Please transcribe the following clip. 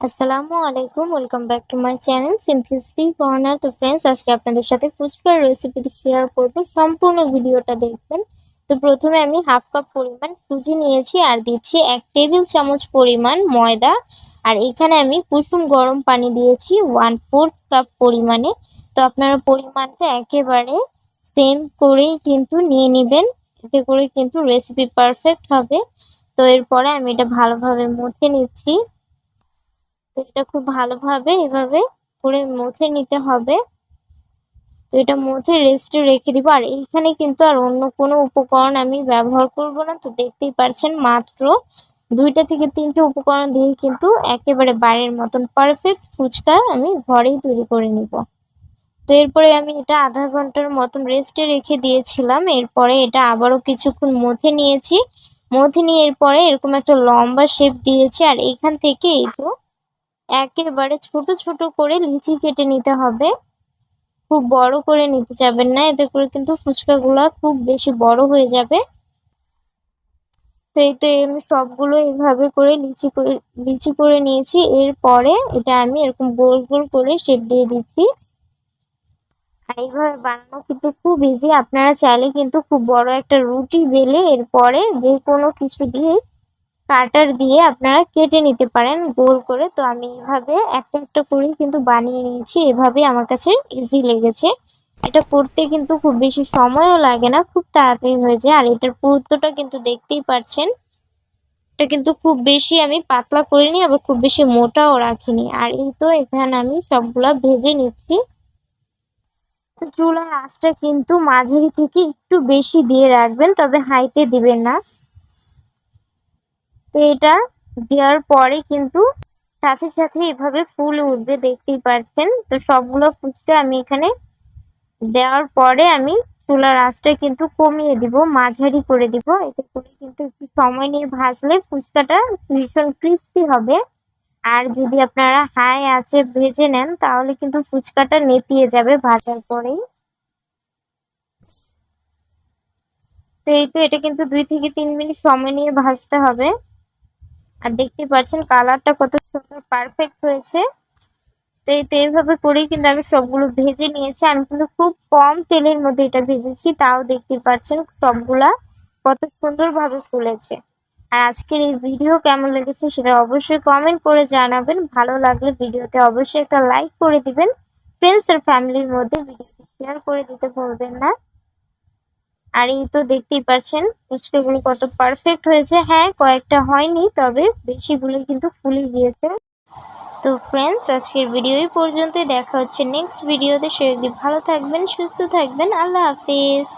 আসসালামু আলাইকুম, welcome back to my channel synthesis corner. তো ফ্রেন্ডস, আজকে আপনাদের সাথে ফুচকার রেসিপি শেয়ার করব। সম্পূর্ণ ভিডিওটা দেখবেন। তো প্রথমে আমি হাফ কাপ পরিমাণ সুজি নিয়েছি আর দিচ্ছি 1 টেবিল চামচ পরিমাণ ময়দা। আর এখানে আমি কুসুম গরম পানি দিয়েছি 1/4 কাপ পরিমাণে। তো আপনারা পরিমাণটা একেবারে সেম করেই কিন্তু নিয়ে নেবেন, এতে করে কিন্তু রেসিপি পারফেক্ট হবে। তো এরপরে আমি এটা ভালোভাবে মথে নিচ্ছি। তো এটা খুব ভালোভাবে এভাবে করে মথে নিতে হবে। তো এটা মথে রেস্টে রেখে দিব। আর এইখানে কিন্তু আর অন্য কোনো উপকরণ আমি ব্যবহার করব না। তো দেখতেই পারছেন, মাত্র 2টা থেকে 3টে উপকরণ দিয়ে কিন্তু একেবারে বাড়ির মতন পারফেক্ট ফুচকা আমি ঘরেই তৈরি করে নিব। তো এরপরে আমি এটা আধা ঘন্টার মতন রেস্টে রেখে দিয়েছিলাম। এরপরে এটা আবারও কিছুক্ষণ মথে নিয়েছি। মথে নিয়ে এরপরে এরকম একটা লম্বা শেপ দিয়েছি। আর এইখান থেকে এই তো একেবারে ছোট ছোট করে লিচি কেটে নিতে হবে। খুব বড় করে নিতে যাবেন না, এতে করে কিন্তু ফুচকাগুলো খুব বেশি বড় হয়ে যাবে। তো এই তো আমি সবগুলো এইভাবে করে লিচি করে নিয়েছি। এরপরে এটা আমি এরকম গোল গোল করে শেপ দিয়ে দিচ্ছি। আর এইভাবে বানানো কিন্তু খুব ইজি। আপনারা চাইলে কিন্তু খুব বড় একটা রুটি বেলে এরপরে যে কোনো কিছু দিয়ে কাটার দিয়ে আপনারা কেটে নিতে পারেন গোল করে। তো আমি এইভাবে একটা একটা করেই কিন্তু বানিয়ে নিয়েছি। এভাবে আমার কাছে ইজি লেগেছে। এটা করতে কিন্তু খুব বেশি সময়ও লাগে না, খুব তাড়াতাড়ি হয়ে যায়। আর এটার পুরুত্বটা কিন্তু দেখতেই পাচ্ছেন, এটা কিন্তু খুব বেশি আমি পাতলা করিনি, আবার খুব বেশি মোটাও রাখিনি। আর এই তো এখানে আমি সবগুলা ভেজে নিচ্ছি। তো চুলার আঁচটা কিন্তু মাঝারি থেকে একটু বেশি দিয়ে রাখবেন, তবে হাইতে দিবেন না। তো এটা দেওয়ার পরে কিন্তু সাথে সাথে এভাবে ফুলে উঠবে, দেখতেই পাচ্ছেন। তো সবগুলো ফুচকা আমি এখানে দেওয়ার পরে আমি চুলার আঁচটা কিন্তু কমিয়ে দিব, মাঝারি করে দিব। এতে করে কিন্তু একটু সময় নিয়ে ভাজলে ফুচকাটা ভীষণ ক্রিস্পি হবে। আর যদি আপনারা হাই আঁচে ভেজে নেন তাহলে কিন্তু ফুচকাটা নেতিয়ে যাবে ভাজার পরেই। তো এই তো এটা কিন্তু 2 থেকে 3 মিনিট সময় নিয়ে ভাজতে হবে। আর দেখতেই পাচ্ছেন কালারটা কত সুন্দর পারফেক্ট হয়েছে। তো এই তো এইভাবে করেই কিন্তু আমি সবগুলো ভেজে নিয়েছি। আমি কিন্তু খুব কম তেলের মধ্যে এটা ভেজেছি, তাও দেখতে পাচ্ছেন সবগুলা কত সুন্দরভাবে ফুলেছে। আর আজকের এই ভিডিও কেমন লেগেছে সেটা অবশ্যই কমেন্ট করে জানাবেন। ভালো লাগলে ভিডিওতে অবশ্যই একটা লাইক করে দিবেন। ফ্রেন্ডস আর ফ্যামিলির মধ্যে ভিডিওটি শেয়ার করে দিতে ভুলবেন না। আর এই তো দেখতেই পাচ্ছেন ফুচকাগুলো কত পারফেক্ট হয়েছে। হ্যাঁ, কয়েকটা হয়নি, তবে বেশিগুলো কিন্তু ফুলে গিয়েছে। তো ফ্রেন্ডস, আজকের ভিডিও এই পর্যন্তই। দেখা হচ্ছে নেক্সট ভিডিওতে। সে ভালো থাকবেন, সুস্থ থাকবেন। আল্লাহ হাফিজ।